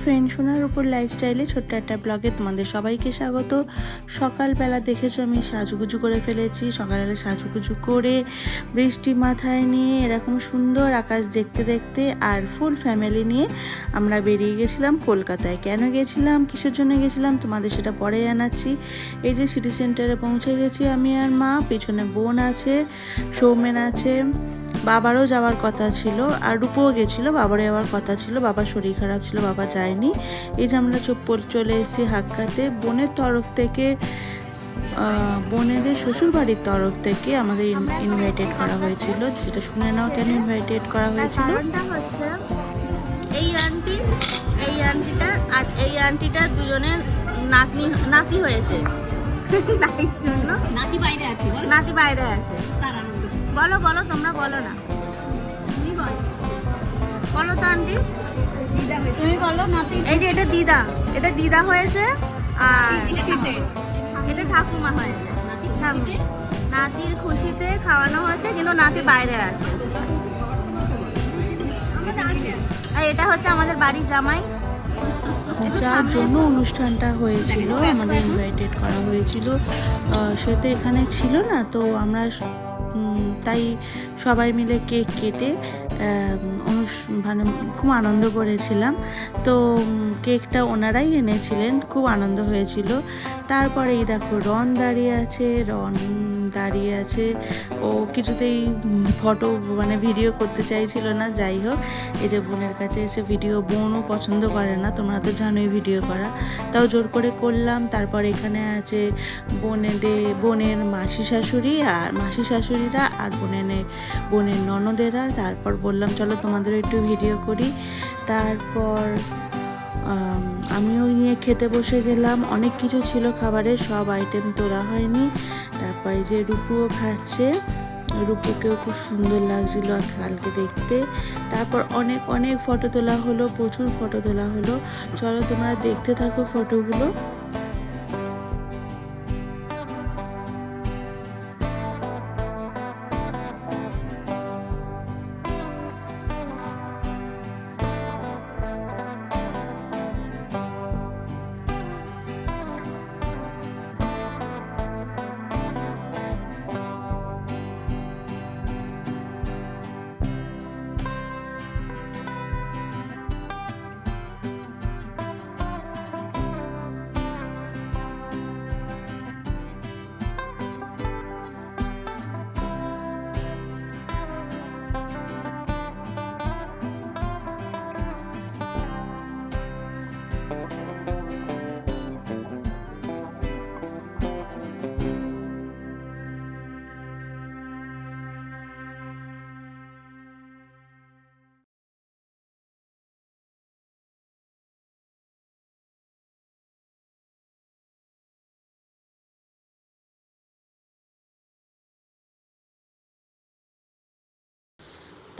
Friend, সোনার উপর লাইফস্টাইলে ছোট্ট একটা ব্লগে তোমাদের সবাইকে স্বাগত। সকালবেলা দেখেছো আমি সাজুগুজু করে ফেলেছি। সকালবেলা সাজুগুজু করে বৃষ্টি মাথায় নিয়ে এরকম সুন্দর আকাশ দেখতে দেখতে আর ফুল ফ্যামিলি নিয়ে আমরা বেরিয়ে গেছিলাম কলকাতায়। কেন গেছিলাম, কিসের জন্য গেছিলাম তোমাদের সেটা পরে জানাচ্ছি। এই যে সিটি সেন্টারে পৌঁছে গেছি আমি আর মা, পিছনে বোন আছে, সৌমেন আছে, বাবারও যাওয়ার কথা ছিল আর রূপও গেছিলো, বাবারও যাওয়ার কথা ছিল। বাবার শরীর খারাপ ছিল, বাবা যায়নি। এই যে আমরা চলে এসেছি হাক্কাতে। বোনের তরফ থেকে, বোনেদের শ্বশুরবাড়ির তরফ থেকে আমাদের ইনভাইটেড করা হয়েছিল। যেটা শুনে নাও কেন ইনভাইটেড করা হয়েছিল। হচ্ছে এই আন্টিটা আর এই আন্টিটা দুজনের নাতি হয়েছে, তাই জন্য নাতি বাইরে আছে। বলো বলো, তোমরা বলো না, বলো তো আন্টি, তুমি বলো। নাতি, এই যে এটা দিদা হয়েছে আর এটা ঠাকুমা হয়েছে। নাতির খুশিতে খাওয়ানো হয়েছে, কিন্তু নাতি বাইরে আছে। আর এটা হচ্ছে আমাদের বাড়ির জামাই, যার জন্য অনুষ্ঠানটা হয়েছিল, আমাদের ইনভাইটেড করা হয়েছিল। সে তো এখানে ছিল না, তো আমরা তাই সবাই মিলে কেক কেটে মানে খুব আনন্দ করেছিলাম। তো কেকটা ওনারাই এনেছিলেন, খুব আনন্দ হয়েছিল। তারপরে এই দেখো রন দাঁড়িয়ে আছে, ও কিছুতেই ফটো মানে ভিডিও করতে চাইছিল না। যাই হোক, এই যে বোনের কাছে এসে ভিডিও, বোনও পছন্দ করে না, তোমরা তো জানোই ভিডিও করা, তাও জোর করে করলাম। তারপর এখানে আছে বোনের মাসি শাশুড়িরা আর বোনের ননদেরা। তারপর বললাম চলো তোমাদের একটু ভিডিও করি। তারপর আমিও নিয়ে খেতে বসে গেলাম। অনেক কিছু ছিল খাবারে, সব আইটেম তোলা হয়নি। তারপর এই যে রূপুও খাচ্ছে, রূপুকেও খুব সুন্দর লাগছিল কালকে দেখতে। তারপর অনেক ফটো তোলা হলো, প্রচুর ফটো তোলা হলো। চলো তোমরা দেখতে থাকো ফটোগুলো।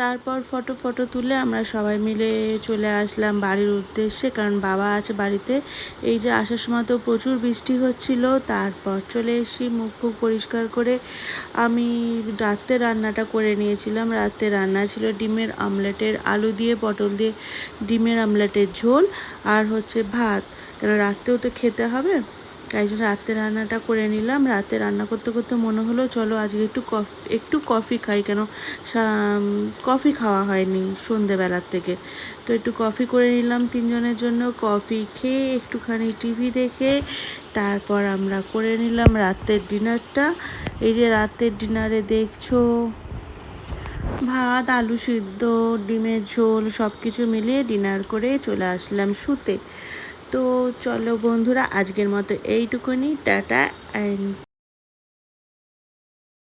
তারপর ফটো তুলে আমরা সবাই মিলে চলে আসলাম বাড়ির উদ্দেশ্যে, কারণ বাবা আছে বাড়িতে। এই যে আসার সময় তো প্রচুর বৃষ্টি হচ্ছিল। তারপর চলে এসেছি, মুখ পরিষ্কার করে আমি রাতে রান্নাটা করে নিয়েছিলাম। রাতে রান্না ছিল ডিমের আমলেটের, আলু দিয়ে পটল দিয়ে ডিমের আমলেটের ঝোল, আর হচ্ছে ভাত, কেন রাতেও তো খেতে হবে। তাই জন্য রাতে রান্নাটা করে নিলাম। রাতে রান্না করতে করতে মনে হলো চলো আজকে একটু কফি খাই, কেন কফি খাওয়া হয়নি সন্ধেবেলার থেকে। তো একটু কফি করে নিলাম তিনজনের জন্য। কফি খেয়ে একটুখানি টিভি দেখে তারপর আমরা করে নিলাম রাতের ডিনারটা। এই যে রাতের ডিনারে দেখছো ভাত, আলু সিদ্ধ, ডিমের ঝোল, সব কিছু মিলিয়ে ডিনার করে চলে আসলাম শুতে। তো চলো বন্ধুরা, আজকের মতো এইটুকুনি, টাটা অ্যান্ড